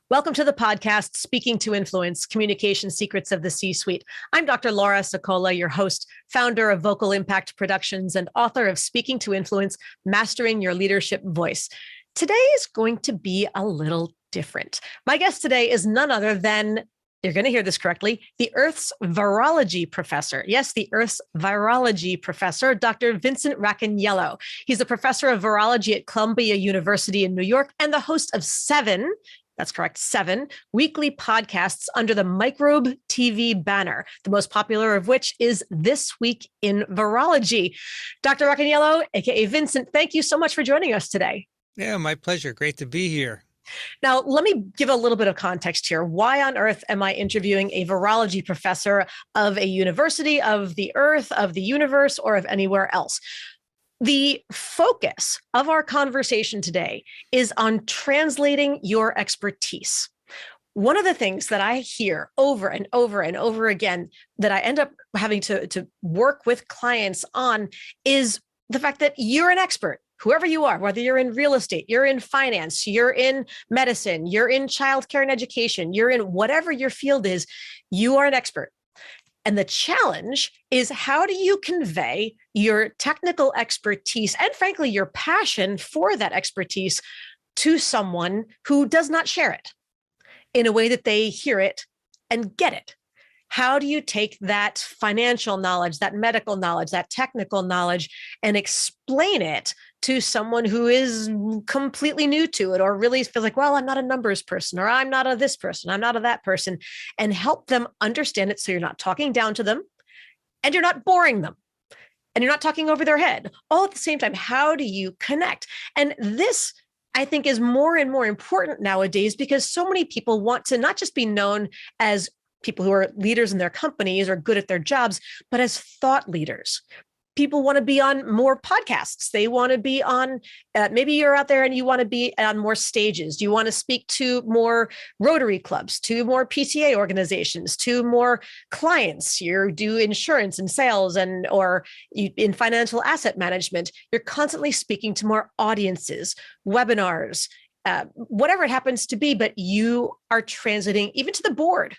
Welcome to the podcast, Speaking to Influence, Communication Secrets of the C-Suite. I'm Dr. Laura Sokola, your host, founder of Vocal Impact Productions, and author of Speaking to Influence, Mastering Your Leadership Voice. Today is going to be a little different. My guest today is none other than, you're going to hear this correctly, the Earth's virology professor. Yes, the Earth's virology professor, Dr. Vincent Racaniello. He's a professor of virology at Columbia University in New York and the host of seven weekly podcasts under the Microbe TV banner, the most popular of which is This Week in Virology. Dr. Racaniello, aka Vincent, thank you so much for joining us today. Yeah, my pleasure. Great to be here. Now, let me give a little bit of context here. Why on earth am I interviewing a virology professor of a university, of the Earth, of the universe, or of anywhere else? The focus of our conversation today is on translating your expertise. One of the things that I hear over and over and over again that I end up having to work with clients on is the fact that you're an expert. Whoever you are, whether you're in real estate, you're in finance, you're in medicine, you're in childcare and education, you're in whatever your field is, you are an expert. And the challenge is, how do you convey your technical expertise and frankly, your passion for that expertise to someone who does not share it in a way that they hear it and get it? How do you take that financial knowledge, that medical knowledge, that technical knowledge, and explain it to someone who is completely new to it or really feels like, well, I'm not a numbers person, or I'm not a this person, I'm not a that person, and help them understand it so you're not talking down to them and you're not boring them and you're not talking over their head. All at the same time, how do you connect? And this, I think, is more and more important nowadays because so many people want to not just be known as people who are leaders in their companies or good at their jobs, but as thought leaders. People want to be on more podcasts. They want to be on, maybe you're out there and you want to be on more stages. You want to speak to more Rotary clubs, to more PTA organizations, to more clients. You do insurance and sales or in financial asset management. You're constantly speaking to more audiences, webinars, whatever it happens to be, but you are transiting even to the board.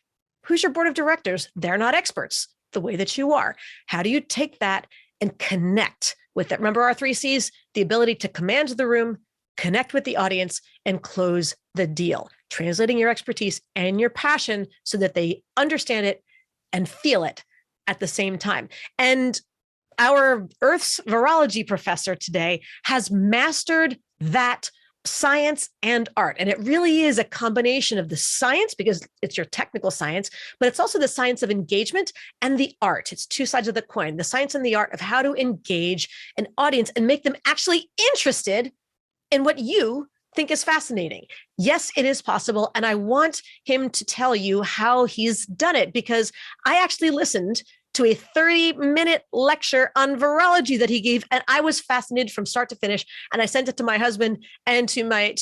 Who's your board of directors? They're not experts the way that you are. How do you take that and connect with it? Remember our 3 C's, the ability to command the room, connect with the audience, and close the deal. Translating your expertise and your passion so that they understand it and feel it at the same time. And our Earth's virology professor today has mastered that science and art. And it really is a combination of the science, because it's your technical science, but it's also the science of engagement and the art. It's two sides of the coin, the science and the art of how to engage an audience and make them actually interested in what you think is fascinating. Yes, it is possible. And I want him to tell you how he's done it, because I actually listened to a 30-minute lecture on virology that he gave. And I was fascinated from start to finish. And I sent it to my husband and to my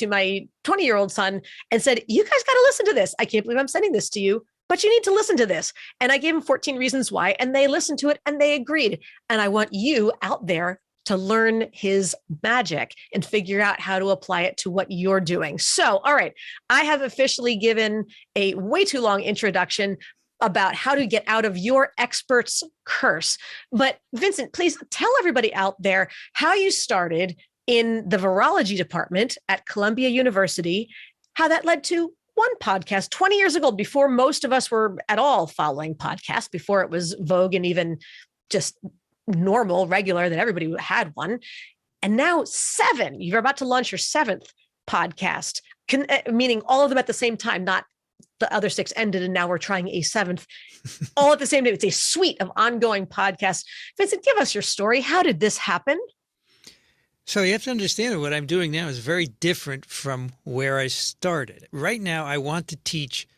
20-year-old son and said, you guys got to listen to this. I can't believe I'm sending this to you, but you need to listen to this. And I gave him 14 reasons why, and they listened to it and they agreed. And I want you out there to learn his magic and figure out how to apply it to what you're doing. So, all right, I have officially given a way too long introduction about how to get out of your expert's curse. But Vincent, please tell everybody out there how you started in the virology department at Columbia University, how that led to one podcast 20 years ago, before most of us were at all following podcasts, before it was vogue and even just normal, regular, that everybody had one. And now 7, you're about to launch your 7th podcast, meaning all of them at the same time, not the other 6 ended and now we're trying a 7th all at the same time. It's a suite of ongoing podcasts. Vincent, give us your story. How did this happen? So you have to understand that what I'm doing now is very different from where I started. Right now, I want to teach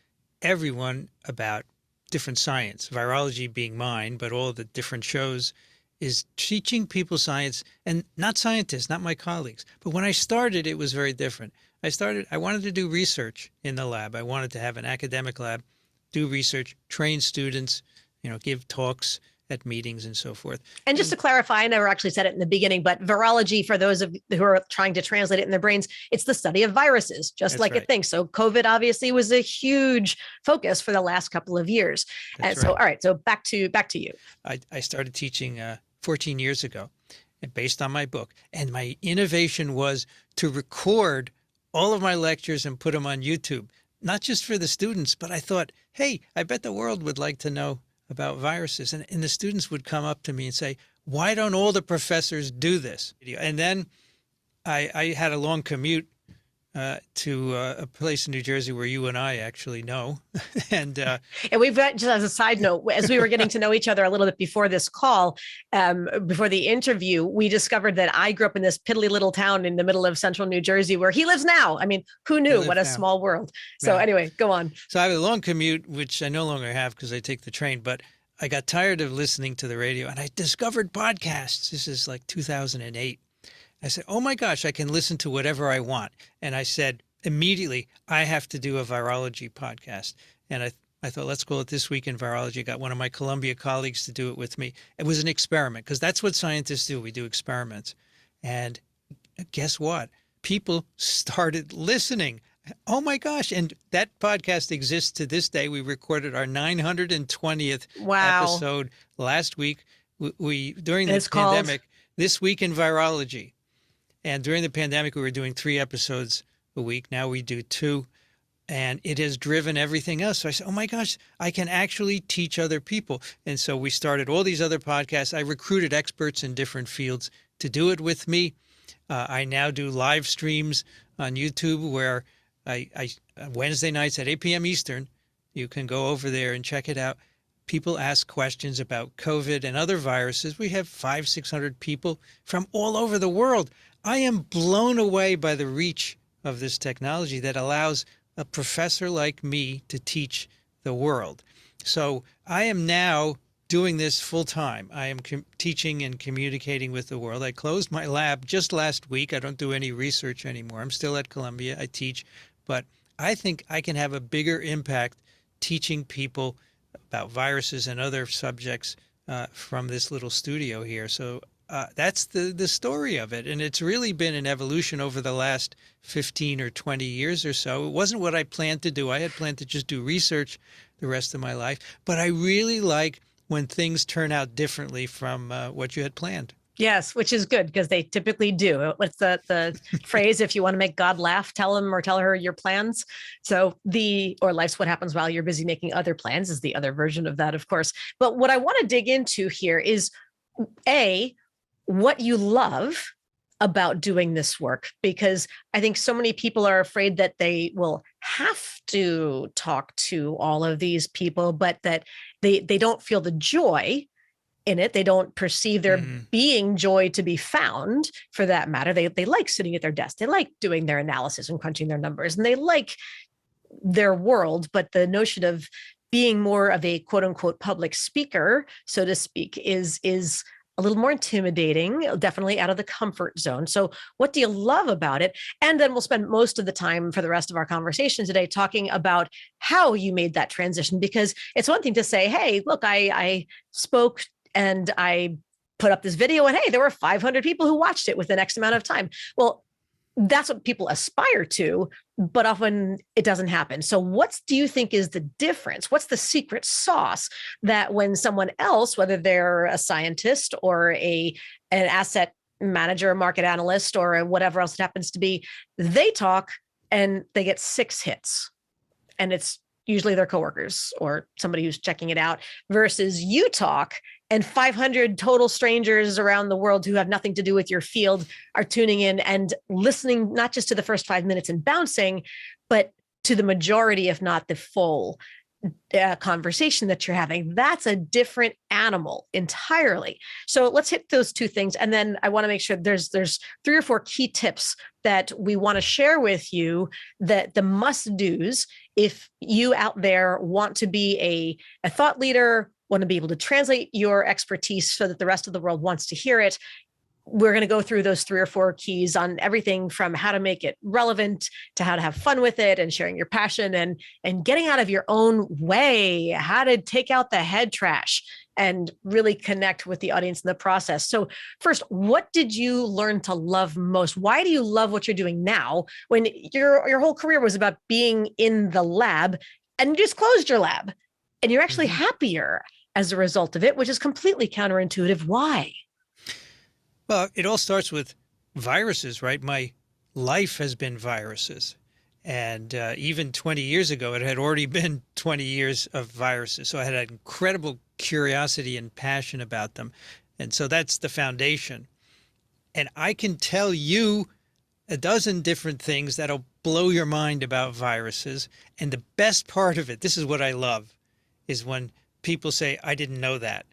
everyone about different science, virology being mine, but all the different shows is teaching people science, and not scientists, not my colleagues. But when I started, it was very different. I wanted to do research in the lab. I wanted to have an academic lab, do research, train students, give talks, at meetings and so forth. And just to clarify, I never actually said it in the beginning, but virology, for those of who are trying to translate it in their brains, it's the study of viruses, just like it thinks. So COVID obviously was a huge focus for the last couple of years. And so, all right, so back to you. I started teaching 14 years ago, and based on my book. And my innovation was to record all of my lectures and put them on YouTube, not just for the students, but I thought, hey, I bet the world would like to know about viruses. And the students would come up to me and say, why don't all the professors do this? And then I had a long commute to a place in New Jersey where you and I actually know. And we've got, just as a side note, as we were getting to know each other a little bit before this call, before the interview, we discovered that I grew up in this piddly little town in the middle of central New Jersey where he lives now. I mean, who knew? What a small world. So anyway, go on. So I have a long commute, which I no longer have because I take the train, but I got tired of listening to the radio and I discovered podcasts. This is like 2008. I said, oh my gosh, I can listen to whatever I want. And I said, immediately, I have to do a virology podcast. And I thought, let's call it This Week in Virology. Got one of my Columbia colleagues to do it with me. It was an experiment because that's what scientists do. We do experiments. And guess what? People started listening. Oh my gosh. And that podcast exists to this day. We recorded our 920th episode last week. We during the pandemic, This Week in Virology. And during the pandemic, we were doing 3 episodes a week. Now we do 2. And it has driven everything else. So I said, oh my gosh, I can actually teach other people. And so we started all these other podcasts. I recruited experts in different fields to do it with me. I now do live streams on YouTube where I Wednesday nights at 8 p.m. Eastern, you can go over there and check it out. People ask questions about COVID and other viruses. We have 500-600 people from all over the world. I am blown away by the reach of this technology that allows a professor like me to teach the world. So I am now doing this full time. I am teaching and communicating with the world. I closed my lab just last week. I don't do any research anymore. I'm still at Columbia. I teach, but I think I can have a bigger impact teaching people about viruses and other subjects from this little studio here. So that's the story of it. And it's really been an evolution over the last 15 or 20 years or so. It wasn't what I planned to do. I had planned to just do research the rest of my life. But I really like when things turn out differently from what you had planned. Yes, which is good because they typically do. What's the phrase? If you want to make God laugh, tell him or tell her your plans. So or life's what happens while you're busy making other plans is the other version of that, of course. But what I want to dig into here is what you love about doing this work, because I think so many people are afraid that they will have to talk to all of these people, but that they don't feel the joy in it. They don't perceive there being joy to be found, for that matter. They like sitting at their desk. They like doing their analysis and crunching their numbers, and they like their world. But the notion of being more of a quote unquote public speaker, so to speak, is a little more intimidating, definitely out of the comfort zone. So what do you love about it? And then we'll spend most of the time for the rest of our conversation today talking about how you made that transition, because it's one thing to say, hey, look, I spoke and I put up this video and hey, there were 500 people who watched it within X amount of time. Well, that's what people aspire to, but often it doesn't happen. So what do you think is the difference? What's the secret sauce that when someone else, whether they're a scientist or an asset manager, market analyst, or whatever else it happens to be, they talk and they get 6 hits, and it's usually their coworkers or somebody who's checking it out, versus you talk and 500 total strangers around the world who have nothing to do with your field are tuning in and listening, not just to the first 5 minutes and bouncing, but to the majority, if not the full conversation that you're having. That's a different animal entirely. So let's hit those 2 things. And then I want to make sure there's 3 or 4 key tips that we want to share with you, that the must-dos, if you out there want to be a thought leader, want to be able to translate your expertise so that the rest of the world wants to hear it. We're going to go through those 3 or 4 keys on everything from how to make it relevant to how to have fun with it and sharing your passion and getting out of your own way, how to take out the head trash. and really connect with the audience in the process. So first, what did you learn to love most? Why do you love what you're doing now when your whole career was about being in the lab and you just closed your lab and you're actually happier as a result of it, which is completely counterintuitive? Why? Well, it all starts with viruses, right? My life has been viruses. And even 20 years ago, it had already been 20 years of viruses. So I had an incredible curiosity and passion about them. And so that's the foundation. And I can tell you a dozen different things that'll blow your mind about viruses. And the best part of it, this is what I love, is when people say, I didn't know that.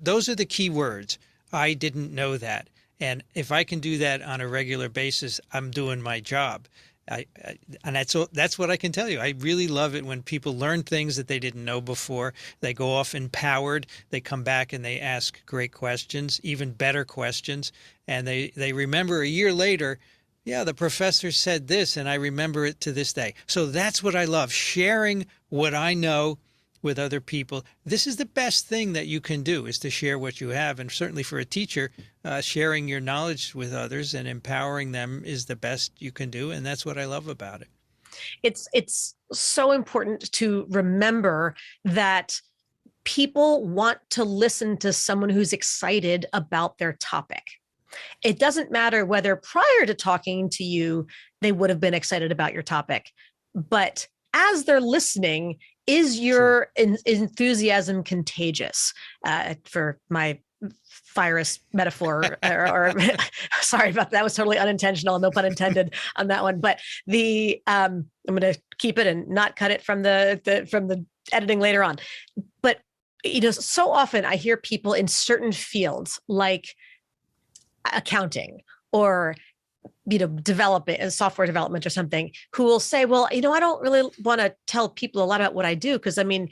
Those are the key words. I didn't know that. And if I can do that on a regular basis, I'm doing my job. And that's what I can tell you. I really love it when people learn things that they didn't know before. They go off empowered. They come back and they ask great questions, even better questions. And they remember a year later, yeah, the professor said this, and I remember it to this day. So that's what I love, sharing what I know with other people. This is the best thing that you can do, is to share what you have. And certainly for a teacher, sharing your knowledge with others and empowering them is the best you can do. And that's what I love about it. It's so important to remember that people want to listen to someone who's excited about their topic. It doesn't matter whether prior to talking to you, they would have been excited about your topic, but as they're listening, is your enthusiasm contagious? For my virus metaphor, or sorry about that. That was totally unintentional, no pun intended on that one. But I'm going to keep it and not cut it from the editing later on. But so often I hear people in certain fields like accounting or software development or something, who will say, well, I don't really want to tell people a lot about what I do, because I'm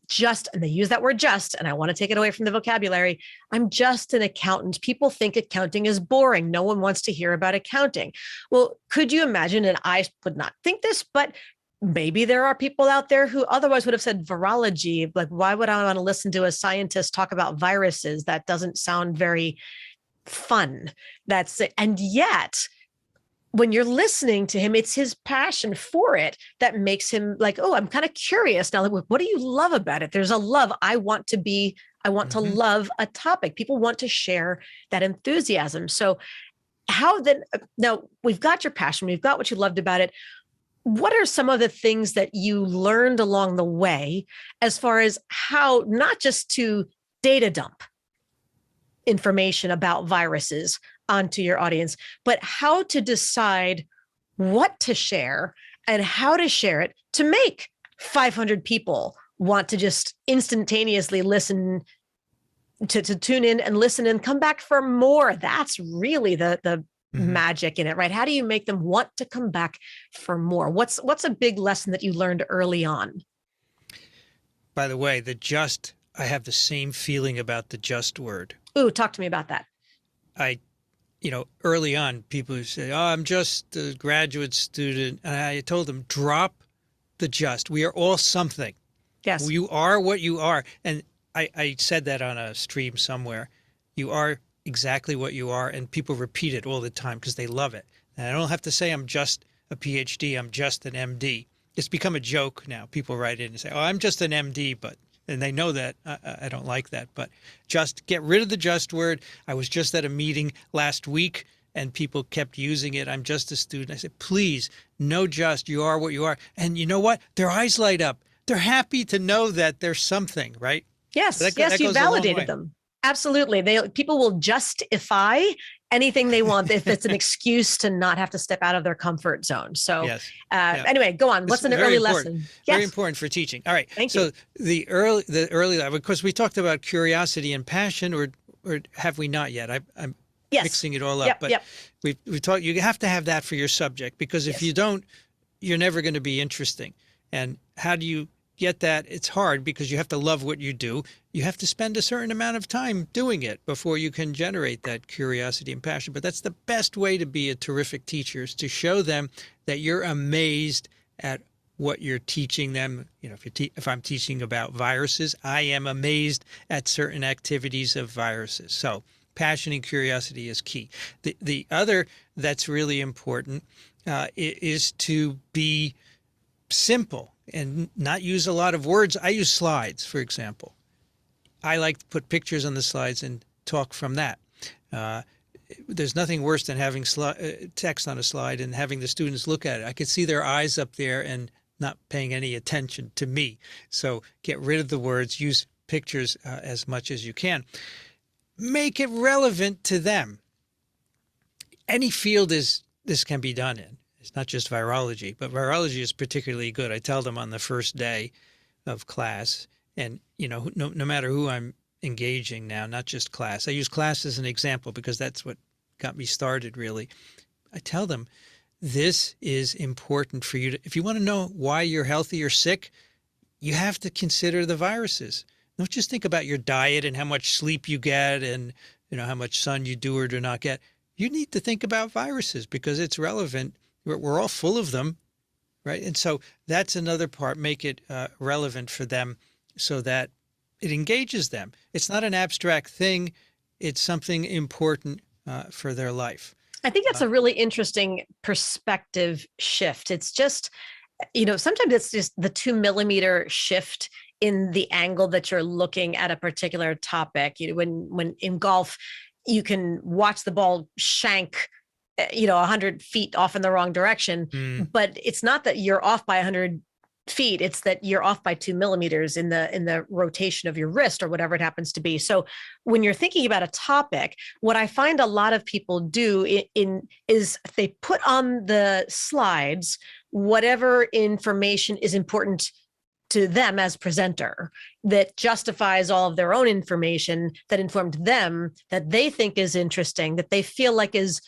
just, and they use that word just, and I want to take it away from the vocabulary. I'm just an accountant. People think accounting is boring. No one wants to hear about accounting. Well, could you imagine, and I would not think this, but maybe there are people out there who otherwise would have said virology. Like, why would I want to listen to a scientist talk about viruses? That doesn't sound very fun. That's it. And yet, when you're listening to him, it's his passion for it that makes him like, oh, I'm kind of curious now. What do you love about it? There's a love. I want to love a topic. People want to share that enthusiasm. So how then, now we've got your passion, we've got what you loved about it. What are some of the things that you learned along the way, as far as how not just to data dump information about viruses onto your audience, but how to decide what to share and how to share it to make 500 people want to just instantaneously listen, to tune in and listen and come back for more? That's really the magic in it, right? How do you make them want to come back for more? What's a big lesson that you learned early on? By the way, I have the same feeling about the just word. Ooh, talk to me about that. Early on, people who say, oh, I'm just a graduate student. And I told them, drop the just. We are all something. Yes. You are what you are. And I said that on a stream somewhere. You are exactly what you are. And people repeat it all the time because they love it. And I don't have to say I'm just a PhD. I'm just an MD. It's become a joke now. People write in and say, oh, I'm just an MD, and they know that I don't like that, but just get rid of the just word. I was just at a meeting last week and people kept using it. I'm just a student. I said, please, no just. You are what you are. And you know what? Their eyes light up. They're happy to know that there's something, right? Yes, that you validated them. Absolutely. People will justify anything they want if it's an excuse to not have to step out of their comfort zone. So anyway, go on. What's an early lesson? Very important for teaching. All right. Thank you. So the early level, because we talked about curiosity and passion, or have we not yet? I'm mixing it all up. We talked, you have to have that for your subject, because if you don't, you're never going to be interesting. And how do you get that? It's hard, because you have to love what you do. You have to spend a certain amount of time doing it before you can generate that curiosity and passion. But that's the best way to be a terrific teacher, is to show them that you're amazed at what you're teaching them. If I'm teaching about viruses, I am amazed at certain activities of viruses. So passion and curiosity is key. The other that's really important is to be simple and not use a lot of words. I use slides, for example. I like to put pictures on the slides and talk from that. There's nothing worse than having text on a slide and having the students look at it. I could see their eyes up there and not paying any attention to me. So get rid of the words, use pictures as much as you can. Make it relevant to them. Any field this can be done in. It's not just virology, but virology is particularly good. I tell them on the first day of class, and no matter who I'm engaging now, not just class. I use class as an example because that's what got me started, really. I tell them, this is important for you. If you want to know why you're healthy or sick, you have to consider the viruses. Don't just think about your diet and how much sleep you get and how much sun you do or do not get. You need to think about viruses because it's relevant. We're all full of them, right? And so that's another part. Make it relevant for them so that it engages them. It's not an abstract thing. It's something important for their life. I think that's a really interesting perspective shift. It's just, sometimes it's just the 2 millimeter shift in the angle that you're looking at a particular topic. When in golf, you can watch the ball shank 100 feet off in the wrong direction, but it's not that you're off by 100 feet. It's that you're off by 2 millimeters in the rotation of your wrist or whatever it happens to be. So when you're thinking about a topic, what I find a lot of people do is they put on the slides whatever information is important to them as presenter that justifies all of their own information that informed them, that they think is interesting, that they feel like is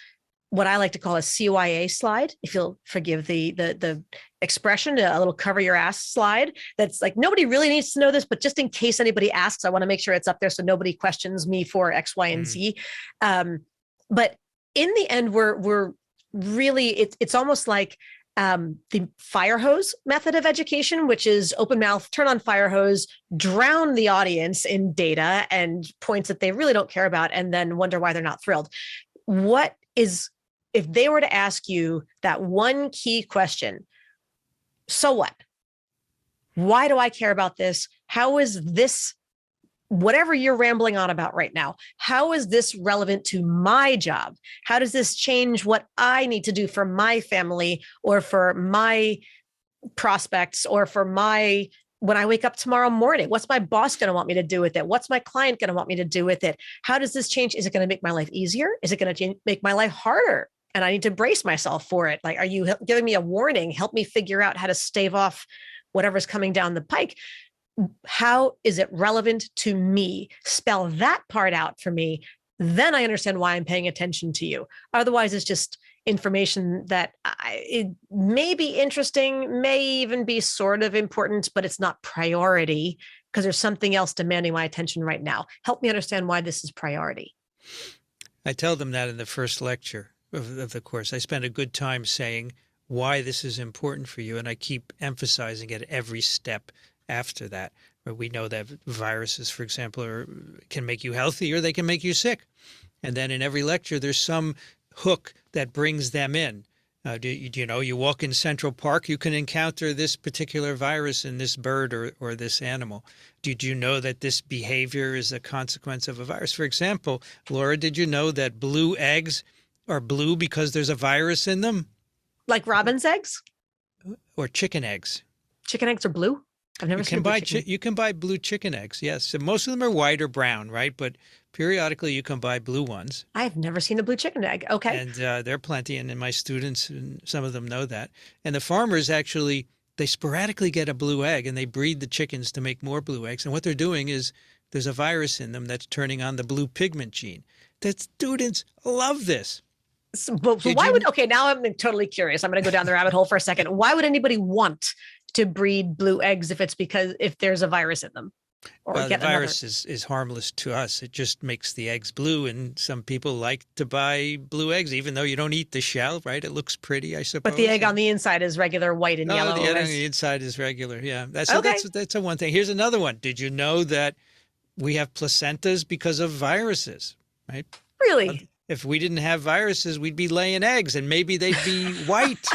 what I like to call a CYA slide, if you'll forgive the expression, a little cover your ass slide. That's like, nobody really needs to know this, but just in case anybody asks, I want to make sure it's up there so nobody questions me for X, Y, and Z. But in the end, we're really, it's almost like the fire hose method of education, which is open mouth, turn on fire hose, drown the audience in data and points that they really don't care about, and then wonder why they're not thrilled. If they were to ask you that one key question, so what? Why do I care about this? How is this, whatever you're rambling on about right now, how is this relevant to my job? How does this change what I need to do for my family or for my prospects or for when I wake up tomorrow morning? What's my boss going to want me to do with it? What's my client going to want me to do with it? How does this change? Is it going to make my life easier? Is it going to make my life harder? And I need to brace myself for it. Like, are you giving me a warning? Help me figure out how to stave off whatever's coming down the pike. How is it relevant to me? Spell that part out for me. Then I understand why I'm paying attention to you. Otherwise, it's just information that it may be interesting, may even be sort of important, but it's not priority because there's something else demanding my attention right now. Help me understand why this is priority. I tell them that in the first lecture of the course. I spend a good time saying why this is important for you, and I keep emphasizing it every step after that. We know that viruses, for example, can make you healthy or they can make you sick. And then in every lecture, there's some hook that brings them in. You walk in Central Park, you can encounter this particular virus in this bird or this animal. Did you know that this behavior is a consequence of a virus? For example, Laura, did you know that blue eggs are blue because there's a virus in them? Like robin's eggs? Or chicken eggs. Chicken eggs are blue? I've never seen you can buy blue chicken eggs, yes. So most of them are white or brown, right? But periodically you can buy blue ones. I've never seen a blue chicken egg. Okay. And there are plenty, and my students, and some of them know that. And the farmers actually, they sporadically get a blue egg, and they breed the chickens to make more blue eggs. And what they're doing is there's a virus in them that's turning on the blue pigment gene. The students love this. So okay, now I'm totally curious. I'm going to go down the rabbit hole for a second. Why would anybody want to breed blue eggs if there's a virus in them? or Well, the get another. virus is harmless to us. It just makes the eggs blue, and some people like to buy blue eggs, even though you don't eat the shell, right? It looks pretty, I But the suppose. egg on the inside is regular white and Oh, the yellow egg on as the inside is regular. Yeah, okay. that's a one thing. Here's another one. Did you know that we have placentas because of viruses, right? Really? If we didn't have viruses, we'd be laying eggs, and maybe they'd be white.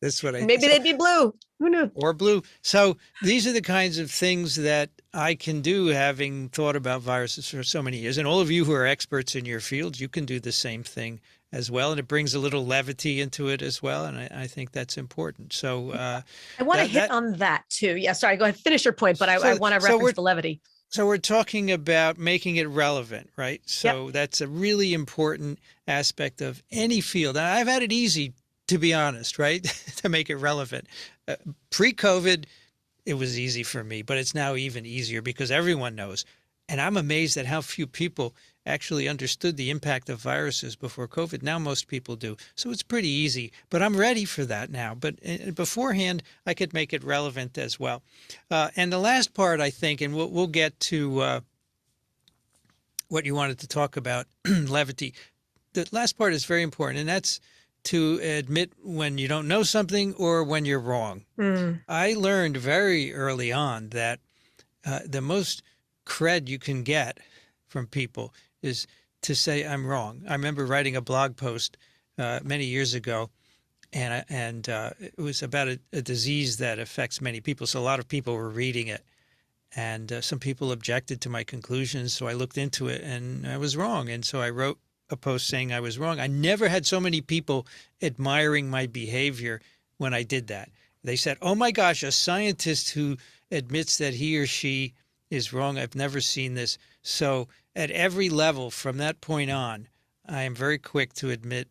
That's what I Maybe so they'd be blue. Who knew? or blue. So these are the kinds of things that I can do, having thought about viruses for so many years. And all of you who are experts in your fields, you can do the same thing as well. And it brings a little levity into it as well. And I think that's important. So I want to that hit that on that too. Yeah, sorry, go ahead, finish your point, but I so want to so reference we're the levity. so we're talking about making it relevant, right? Yep. So that's a really important aspect of any field. And I've had it easy, to be honest, right? To make it relevant. Pre-COVID, it was easy for me, but it's now even easier because everyone knows. And I'm amazed at how few people actually understood the impact of viruses before COVID. Now most people do. So it's pretty easy, but I'm ready for that now. But beforehand, I could make it relevant as well. And the last part, I think, and we'll get to what you wanted to talk about, levity. The last part is very important, and that's to admit when you don't know something or when you're wrong. Mm. I learned very early on that the most cred you can get from people is to say, I'm wrong. I remember writing a blog post many years ago, and it was about a disease that affects many people. So a lot of people were reading it. And some people objected to my conclusions. So I looked into it and I was wrong. And so I wrote a post saying I was wrong. I never had so many people admiring my behavior when I did that. They said, oh my gosh, a scientist who admits that he or she is wrong. I've never seen this. So at every level from that point on, I am very quick to admit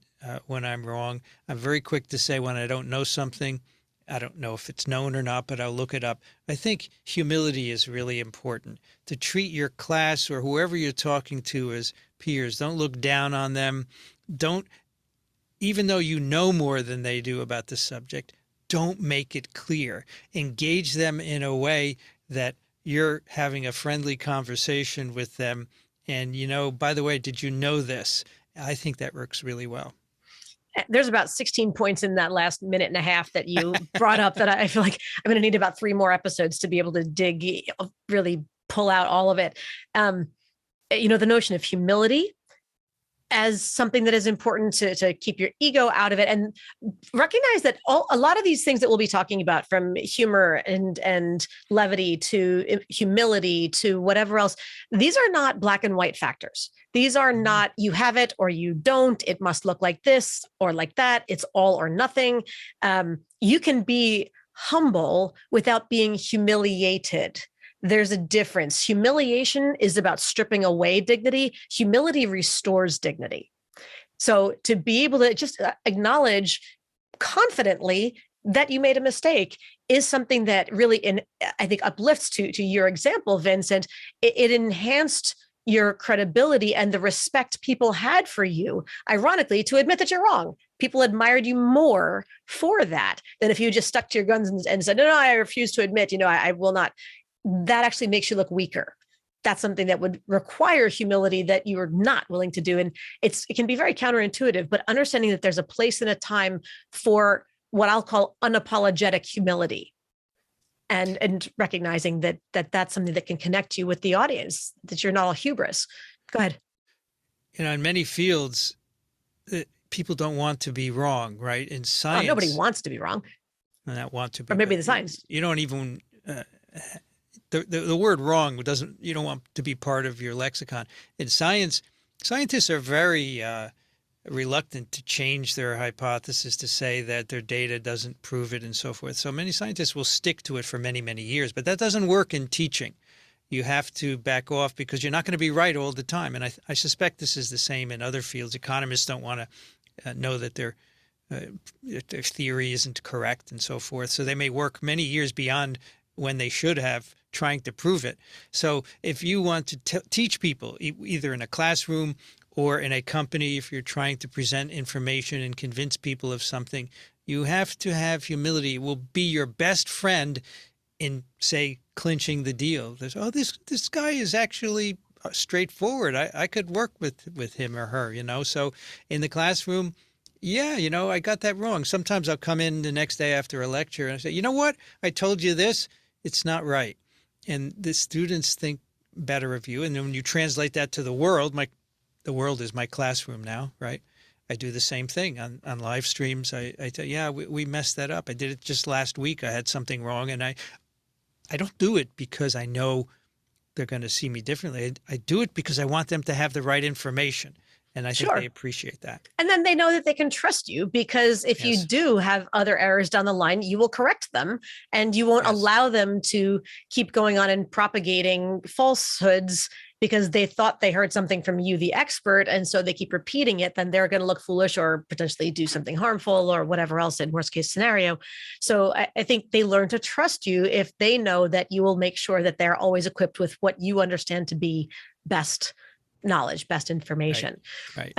when I'm wrong. I'm very quick to say when I don't know something. I don't know if it's known or not, but I'll look it up. I think humility is really important. To treat your class or whoever you're talking to as peers. Don't look down on them. Don't, even though you know more than they do about the subject, don't make it clear. Engage them in a way that you're having a friendly conversation with them. And, by the way, did you know this? I think that works really well. There's about 16 points in that last minute and a half that you brought up that I feel like I'm going to need about 3 more episodes to be able to really pull out all of it. The notion of humility as something that is important to keep your ego out of it, and recognize that a lot of these things that we'll be talking about, from humor and levity to humility to whatever else, these are not black and white factors. These are not you have it or you don't. It must look like this or like that. It's all or nothing. You can be humble without being humiliated. There's a difference. Humiliation is about stripping away dignity. Humility restores dignity. So to be able to just acknowledge confidently that you made a mistake is something that really, I think, uplifts to your example, Vincent. It enhanced your credibility and the respect people had for you, ironically, to admit that you're wrong. People admired you more for that than if you just stuck to your guns and said, no, I refuse to admit, I will not. That actually makes you look weaker. That's something that would require humility that you are not willing to do. And it can be very counterintuitive, but understanding that there's a place and a time for what I'll call unapologetic humility. And recognizing that that's something that can connect you with the audience, that you're not all hubris. Go ahead. In many fields, people don't want to be wrong, right? In science, nobody wants to be wrong. Not want to be, or maybe the science. You don't even the word wrong doesn't. You don't want to be part of your lexicon. In science, scientists are very reluctant to change their hypothesis, to say that their data doesn't prove it and so forth. So many scientists will stick to it for many, many years, but that doesn't work in teaching. You have to back off because you're not going to be right all the time. And I suspect this is the same in other fields. Economists don't want to know that their theory isn't correct and so forth. So they may work many years beyond when they should have, trying to prove it. So if you want to teach people, either in a classroom or in a company, if you're trying to present information and convince people of something, you have to have humility. It will be your best friend in, say, clinching the deal. There's, oh, this guy is actually straightforward. I could work with him or her, So in the classroom, yeah, I got that wrong. Sometimes I'll come in the next day after a lecture and I say, you know what? I told you this. It's not right. And the students think better of you. And then when you translate that to the world, the world is my classroom now, right? I do the same thing on live streams. I tell, yeah, we messed that up. I did it just last week. I had something wrong. And I don't do it because I know they're going to see me differently. I do it because I want them to have the right information. And I think Sure. they appreciate that. And then they know that they can trust you, because if you Yes. do have other errors down the line, you will correct them, and you won't Yes. allow them to keep going on and propagating falsehoods because they thought they heard something from you, the expert. And so they keep repeating it. Then they're going to look foolish or potentially do something harmful or whatever else in worst case scenario. So I think they learn to trust you if they know that you will make sure that they're always equipped with what you understand to be best knowledge, best information. Right.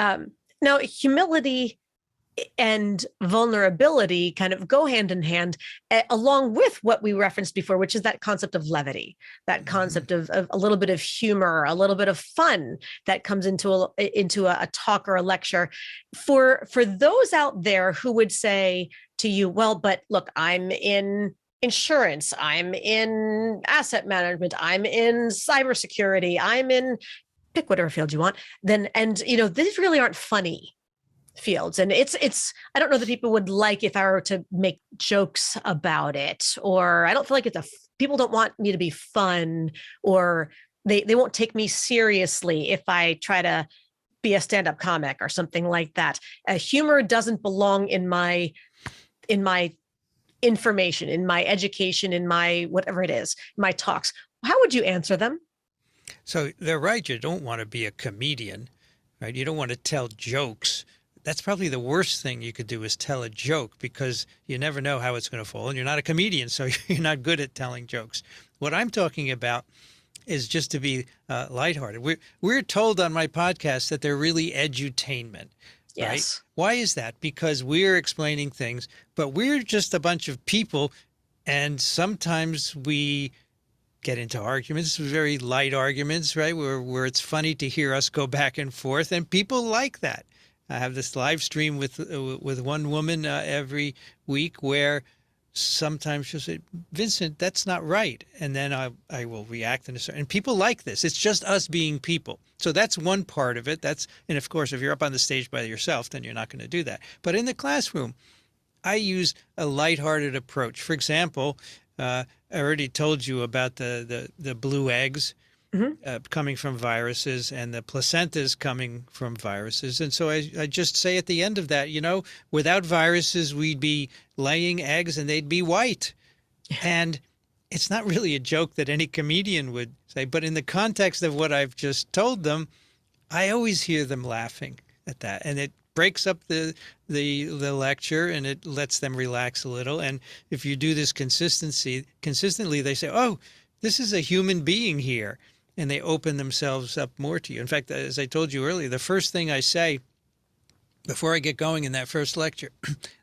Now, humility and vulnerability kind of go hand in hand, along with what we referenced before, which is that concept of levity, that concept of a little bit of humor, a little bit of fun that comes into a talk or a lecture. For those out there who would say to you, well, but look, I'm in insurance, I'm in asset management, I'm in cybersecurity, I'm in, pick whatever field you want, then, and these really aren't funny fields. And it's I don't know that people would like if I were to make jokes about it, or I don't feel like people don't want me to be fun, or they won't take me seriously if I try to be a stand-up comic or something like that. Humor doesn't belong in my information, in my education, in my whatever it is, my talks. How would you answer them? So they're right. You don't want to be a comedian, right? You don't want to tell jokes. That's probably the worst thing you could do, is tell a joke, because you never know how it's going to fall. And you're not a comedian, so you're not good at telling jokes. What I'm talking about is just to be lighthearted. We're told on my podcast that they're really edutainment. Yes. Right? Why is that? Because we're explaining things, but we're just a bunch of people, and sometimes we get into arguments, very light arguments, right? Where it's funny to hear us go back and forth, and people like that. I have this live stream with one woman every week where sometimes she'll say, Vincent, that's not right. And then I will react and people like this. It's just us being people. So that's one part of it. And of course, if you're up on the stage by yourself, then you're not going to do that. But in the classroom, I use a lighthearted approach. For example, I already told you about the blue eggs. Coming from viruses, and the placentas coming from viruses. And so I just say at the end of that, without viruses, we'd be laying eggs and they'd be white. And it's not really a joke that any comedian would say, but in the context of what I've just told them, I always hear them laughing at that. And it breaks up the lecture, and it lets them relax a little. And if you do this consistently, they say, oh, this is a human being here. And they open themselves up more to you. In fact, as I told you earlier, the first thing I say before I get going in that first lecture,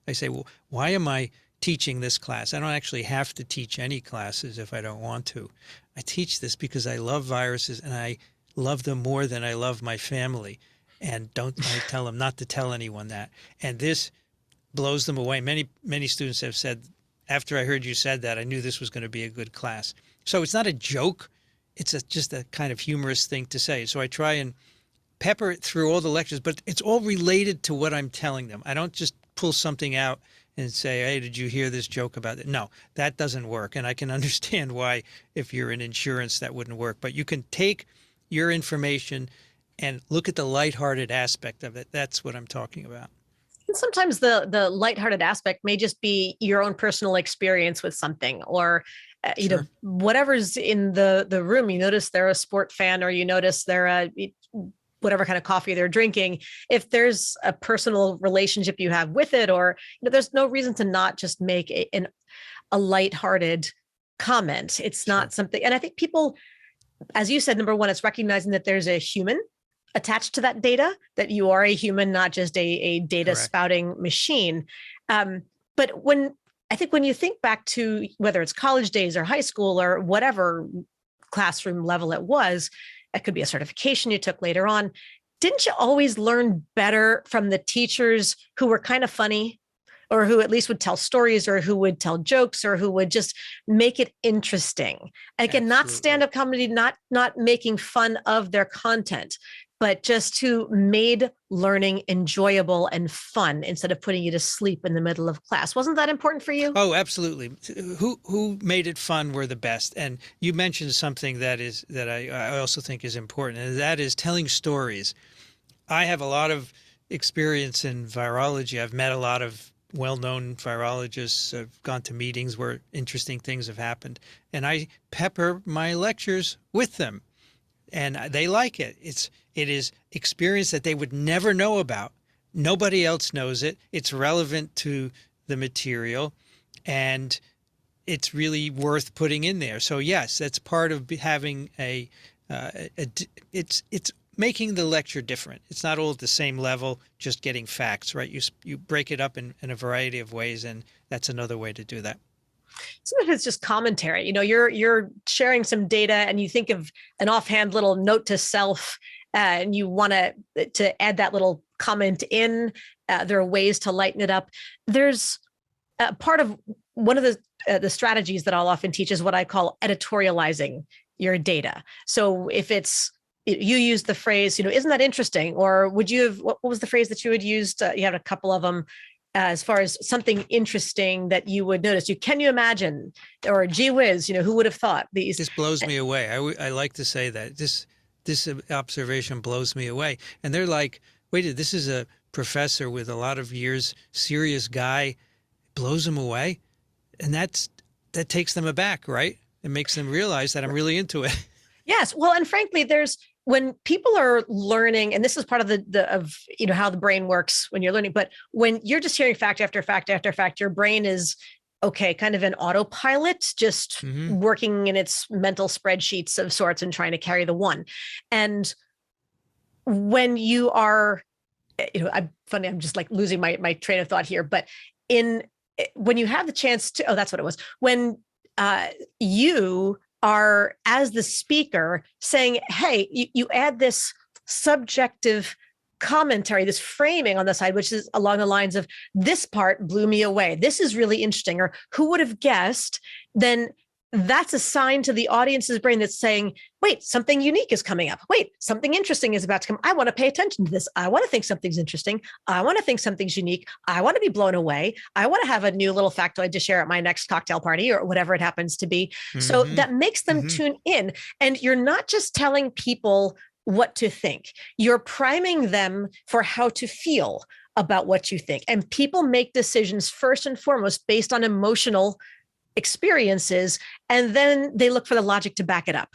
I say, well, why am I teaching this class? I don't actually have to teach any classes if I don't want to. I teach this because I love viruses, and I love them more than I love my family. And I tell them not to tell anyone that. And this blows them away. Many students have said, after I heard you said that, I knew this was going to be a good class. So it's not a joke. It's just a kind of humorous thing to say. So I try and pepper it through all the lectures, but it's all related to what I'm telling them. I don't just pull something out and say, hey, did you hear this joke about it? No, that doesn't work. And I can understand why, if you're in insurance, that wouldn't work. But you can take your information and look at the lighthearted aspect of it. That's what I'm talking about. And sometimes the lighthearted aspect may just be your own personal experience with something, or Sure. Whatever's in the room. You notice they're a sport fan, or you notice they're whatever kind of coffee they're drinking. If there's a personal relationship you have with it, or there's no reason to not just make a lighthearted comment. It's not something. And I think people, as you said, number one, it's recognizing that there's a human attached to that data, that you are a human, not just a data Correct. spouting machine. But when I think when you think back to whether it's college days or high school or whatever classroom level it was, it could be a certification you took later on. Didn't you always learn better from the teachers who were kind of funny, or who at least would tell stories, or who would tell jokes, or who would just make it interesting? Again, not stand-up comedy, not making fun of their content, but just who made learning enjoyable and fun instead of putting you to sleep in the middle of class. Wasn't that important for you? Oh, absolutely. Who made it fun were the best. And you mentioned something that I also think is important, and that is telling stories. I have a lot of experience in virology. I've met a lot of well-known virologists. I've gone to meetings where interesting things have happened, and I pepper my lectures with them, and they like it. It is experience that they would never know about. Nobody else knows it. It's relevant to the material, and it's really worth putting in there. So yes, that's part of having it's making the lecture different. It's not all at the same level, just getting facts, right? You break it up in a variety of ways, and that's another way to do that. Sometimes it's just commentary. You're sharing some data, and you think of an offhand little note to self, and you want to add that little comment in. There are ways to lighten it up. There's part of one of the strategies that I'll often teach is what I call editorializing your data. So if you use the phrase, isn't that interesting? Or would you have, what was the phrase that you had used? You had a couple of them as far as something interesting that you would notice. Can you imagine? Or gee whiz, who would have thought these? This blows me away. I like to say that. This observation blows me away. And they're like, wait, this is a professor with a lot of years, serious guy, blows them away. And that takes them aback, right? It makes them realize that I'm really into it. Yes. Well, and frankly, when people are learning, and this is part of how the brain works when you're learning, but when you're just hearing fact after fact after fact, your brain is kind of an autopilot, just working in its mental spreadsheets of sorts and trying to carry the one. And when you are, I'm just like losing my train of thought here, but when you have the chance to, that's what it was. When you are, as the speaker, saying, hey, you add this subjective commentary, this framing on the side, which is along the lines of, this part blew me away. This is really interesting. Or who would have guessed? Then that's a sign to the audience's brain that's saying, wait, something unique is coming up. Wait, something interesting is about to come. I want to pay attention to this. I want to think something's interesting. I want to think something's unique. I want to be blown away. I want to have a new little factoid to share at my next cocktail party or whatever it happens to be. So that makes them tune in. And you're not just telling people what to think. You're priming them for how to feel about what you think. And people make decisions first and foremost based on emotional experiences, and then they look for the logic to back it up.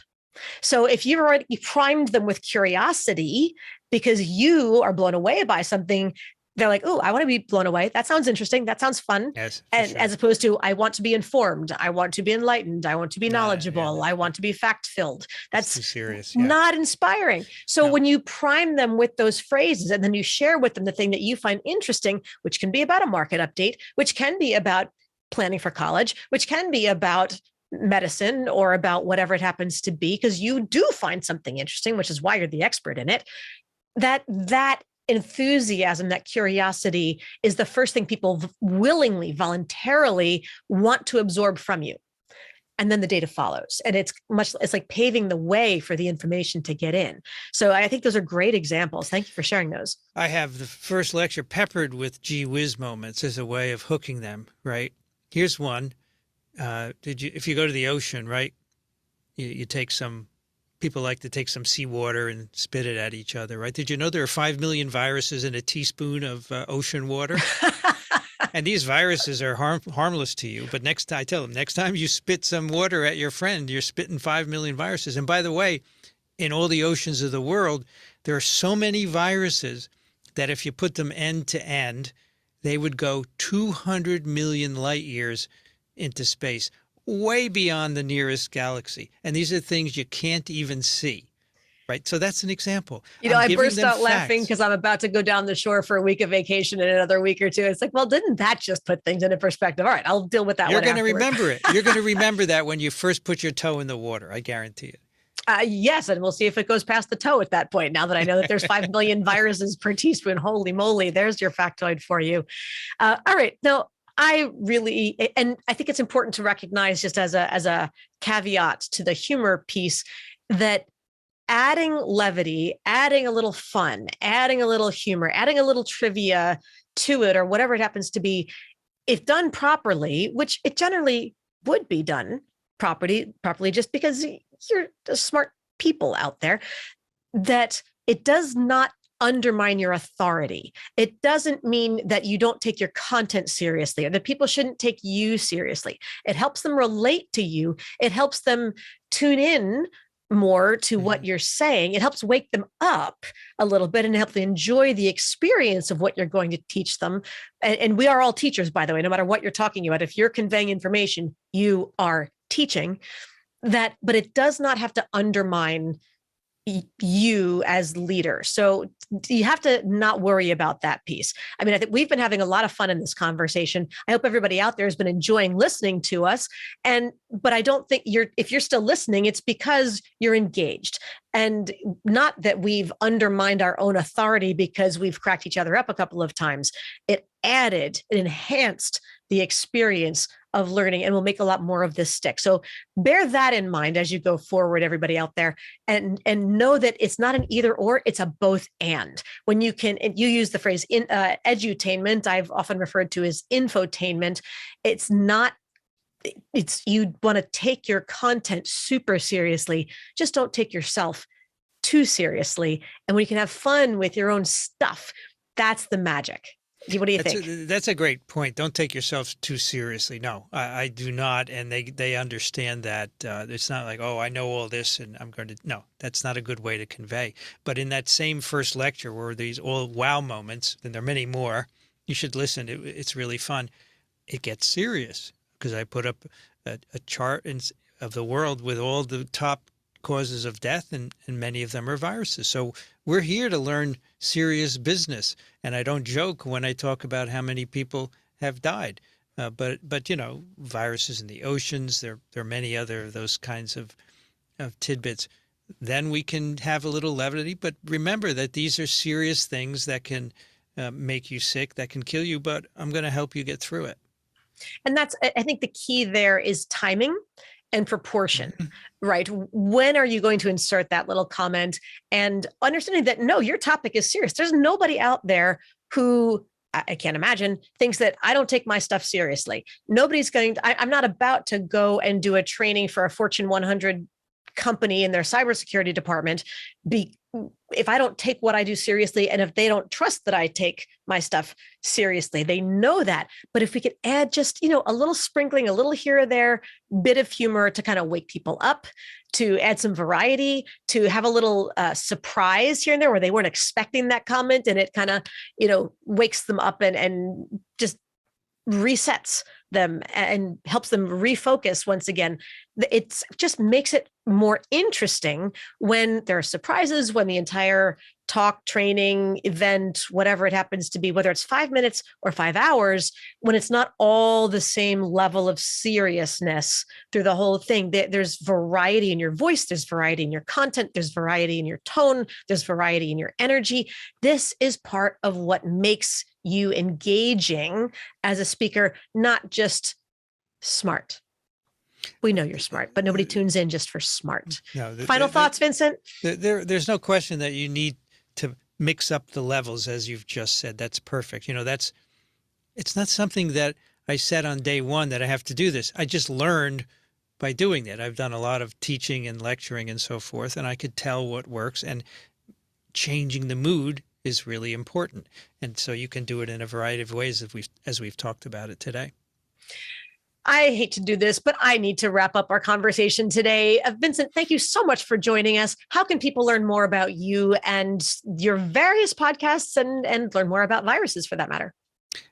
So if you've already primed them with curiosity because you are blown away by something, they're like, oh, I want to be blown away. That sounds interesting. That sounds fun. Yes, and sure. As opposed to, I want to be informed. I want to be enlightened. I want to be knowledgeable. I want to be fact-filled. That's too serious. Not inspiring. So when you prime them with those phrases and then you share with them the thing that you find interesting, which can be about a market update, which can be about planning for college, which can be about medicine or about whatever it happens to be, because you do find something interesting, which is why you're the expert in it, that enthusiasm, that curiosity is the first thing people willingly, voluntarily want to absorb from you. And then the data follows. And it's like paving the way for the information to get in. So I think those are great examples. Thank you for sharing those. I have the first lecture peppered with gee whiz moments as a way of hooking them, right? Here's one. If you go to the ocean, right, you take people like to take some seawater and spit it at each other, right? Did you know there are 5 million viruses in a teaspoon of ocean water? And these viruses are harmless to you. But next time you spit some water at your friend, you're spitting 5 million viruses. And by the way, in all the oceans of the world, there are so many viruses that if you put them end to end, they would go 200 million light years into space, way beyond the nearest galaxy. And these are things you can't even see. right? So that's an example. I giving burst them out laughing facts. because I'm about to go down the shore for a week of vacation in another week or two. It's like, well, didn't that just put things into perspective? All right, I'll deal with that You're one going to afterward. remember it. You're going to remember that when you first put your toe in the water. I guarantee it. Yes, and we'll see if it goes past the toe at that point. Now that I know that there's 5 million viruses per teaspoon, holy moly, there's your factoid for you. All right, now I really, and I think it's important to recognize, just as a caveat to the humor piece, that adding levity, adding a little fun, adding a little humor, adding a little trivia to it, or whatever it happens to be, if done properly, which it generally would be done properly, just because you're smart people out there, that it does not undermine your authority. It doesn't mean that you don't take your content seriously, or that people shouldn't take you seriously. It helps them relate to you. It helps them tune in more to what you're saying. It helps wake them up a little bit and help them enjoy the experience of what you're going to teach them. And we are all teachers, by the way, no matter what you're talking about. If you're conveying information, you are teaching that, but it does not have to undermine you as leader. So you have to not worry about that piece. I mean, I think we've been having a lot of fun in this conversation. I hope everybody out there has been enjoying listening to us. But I don't think if you're still listening, it's because you're engaged, and not that we've undermined our own authority because we've cracked each other up a couple of times. It enhanced the experience of learning, and will make a lot more of this stick. So bear that in mind as you go forward, everybody out there, and know that it's not an either or, it's a both and. When you use the phrase edutainment, I've often referred to as infotainment. You want to take your content super seriously, just don't take yourself too seriously. And when you can have fun with your own stuff, that's the magic. What do you think? That's a great point. Don't take yourself too seriously. No, I do not. And they understand that it's not like, oh, I know all this and I'm going to. No, that's not a good way to convey. But in that same first lecture where these all wow moments, and there are many more, you should listen. It's really fun. It gets serious because I put up a chart of the world with all the top causes of death, and many of them are viruses. So we're here to learn serious business. And I don't joke when I talk about how many people have died. But viruses in the oceans, there are many other of those kinds of tidbits. Then we can have a little levity. But remember that these are serious things that can make you sick, that can kill you. But I'm going to help you get through it. And I think the key there is timing and proportion, right? When are you going to insert that little comment, and understanding that, no, your topic is serious. There's nobody out there who, I can't imagine, thinks that I don't take my stuff seriously. Nobody's I'm not about to go and do a training for a Fortune 100 company in their cybersecurity department if I don't take what I do seriously, and if they don't trust that I take my stuff seriously. They know that. But if we could add just, a little sprinkling, a little here or there, bit of humor to kind of wake people up, to add some variety, to have a little surprise here and there where they weren't expecting that comment, and it kind of, wakes them up and just resets them and helps them refocus once again. It just makes it more interesting when there are surprises, when the entire talk, training, event, whatever it happens to be, whether it's 5 minutes or 5 hours, when it's not all the same level of seriousness through the whole thing. There's variety in your voice, there's variety in your content, there's variety in your tone, there's variety in your energy. This is part of what makes you engaging as a speaker, not just smart. We know you're smart, but nobody tunes in just for smart. No, Final thoughts, Vincent? There's no question that you need to mix up the levels, as you've just said. That's perfect. It's not something that I said on day one that I have to do this. I just learned by doing that. I've done a lot of teaching and lecturing and so forth, and I could tell what works, and changing the mood is really important. And so you can do it in a variety of ways as we've talked about it today. I hate to do this, but I need to wrap up our conversation today. Vincent, thank you so much for joining us. How can people learn more about you and your various podcasts and learn more about viruses for that matter?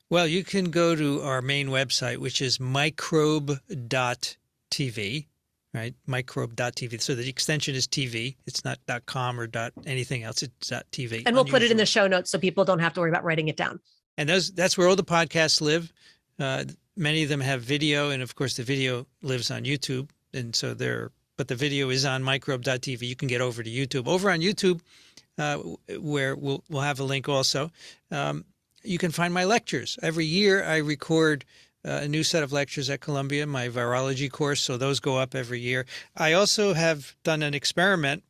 Well, you can go to our main website, which is microbe.tv. right? Microbe.tv. So the extension is TV. It's not .com or anything else. It's .tv. And we'll put it in the show notes so people don't have to worry about writing it down. And that's where all the podcasts live. Many of them have video, and of course the video lives on YouTube. And so but the video is on microbe.tv. You can get over to YouTube. Over on YouTube, where we'll have a link also, you can find my lectures. Every year I record a new set of lectures at Columbia, my virology course, so those go up every year. I also have done an experiment.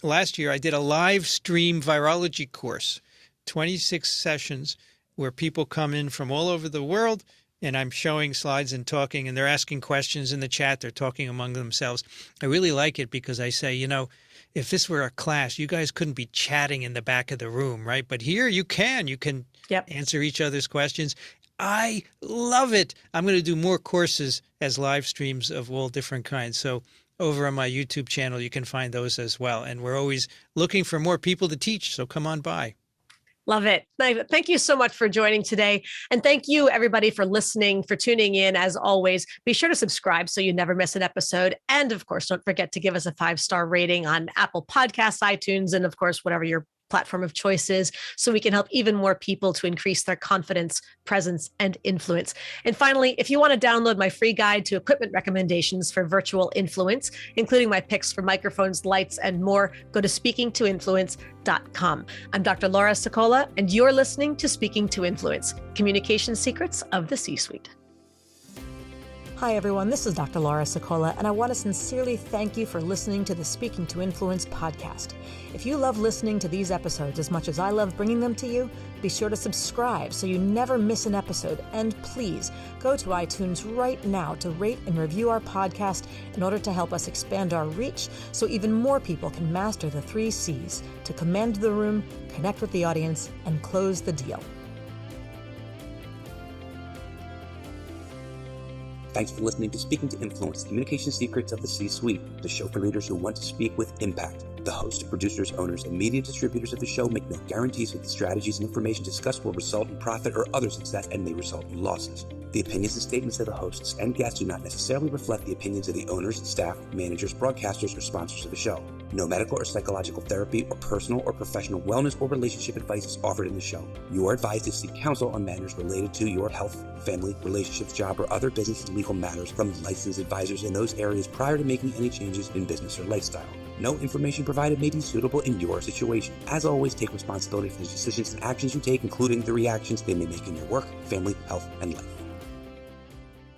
Last year I did a live stream virology course, 26 sessions where people come in from all over the world, and I'm showing slides and talking, and they're asking questions in the chat. They're talking among themselves. I really like it because I say, if this were a class, you guys couldn't be chatting in the back of the room, right? But here you can. You can answer each other's questions. I love it. I'm going to do more courses as live streams of all different kinds. So over on my YouTube channel, you can find those as well. And we're always looking for more people to teach. So come on by. Love it. Thank you so much for joining today. And thank you, everybody, for listening, for tuning in. As always, be sure to subscribe so you never miss an episode. And of course, don't forget to give us a 5-star rating on Apple Podcasts, iTunes, and of course, whatever your platform of choice is, so we can help even more people to increase their confidence, presence, and influence. And finally, if you want to download my free guide to equipment recommendations for virtual influence, including my picks for microphones, lights, and more, go to speakingtoinfluence.com. I'm Dr. Laura Sicola, and you're listening to Speaking to Influence, Communication Secrets of the C-Suite. Hi, everyone. This is Dr. Laura Sicola, and I want to sincerely thank you for listening to the Speaking to Influence podcast. If you love listening to these episodes as much as I love bringing them to you, be sure to subscribe so you never miss an episode. And please go to iTunes right now to rate and review our podcast in order to help us expand our reach so even more people can master the 3 C's to command the room, connect with the audience, and close the deal. Thanks for listening to Speaking to Influence, Communication Secrets of the C-Suite, the show for leaders who want to speak with impact. The hosts, producers, owners, and media distributors of the show make no guarantees that the strategies and information discussed will result in profit or other success and may result in losses. The opinions and statements of the hosts and guests do not necessarily reflect the opinions of the owners, staff, managers, broadcasters, or sponsors of the show. No medical or psychological therapy or personal or professional wellness or relationship advice is offered in the show. You are advised to seek counsel on matters related to your health, family, relationships, job, or other business and legal matters from licensed advisors in those areas prior to making any changes in business or lifestyle. No information provided may be suitable in your situation. As always, take responsibility for the decisions and actions you take, including the reactions they may make in your work, family, health, and life.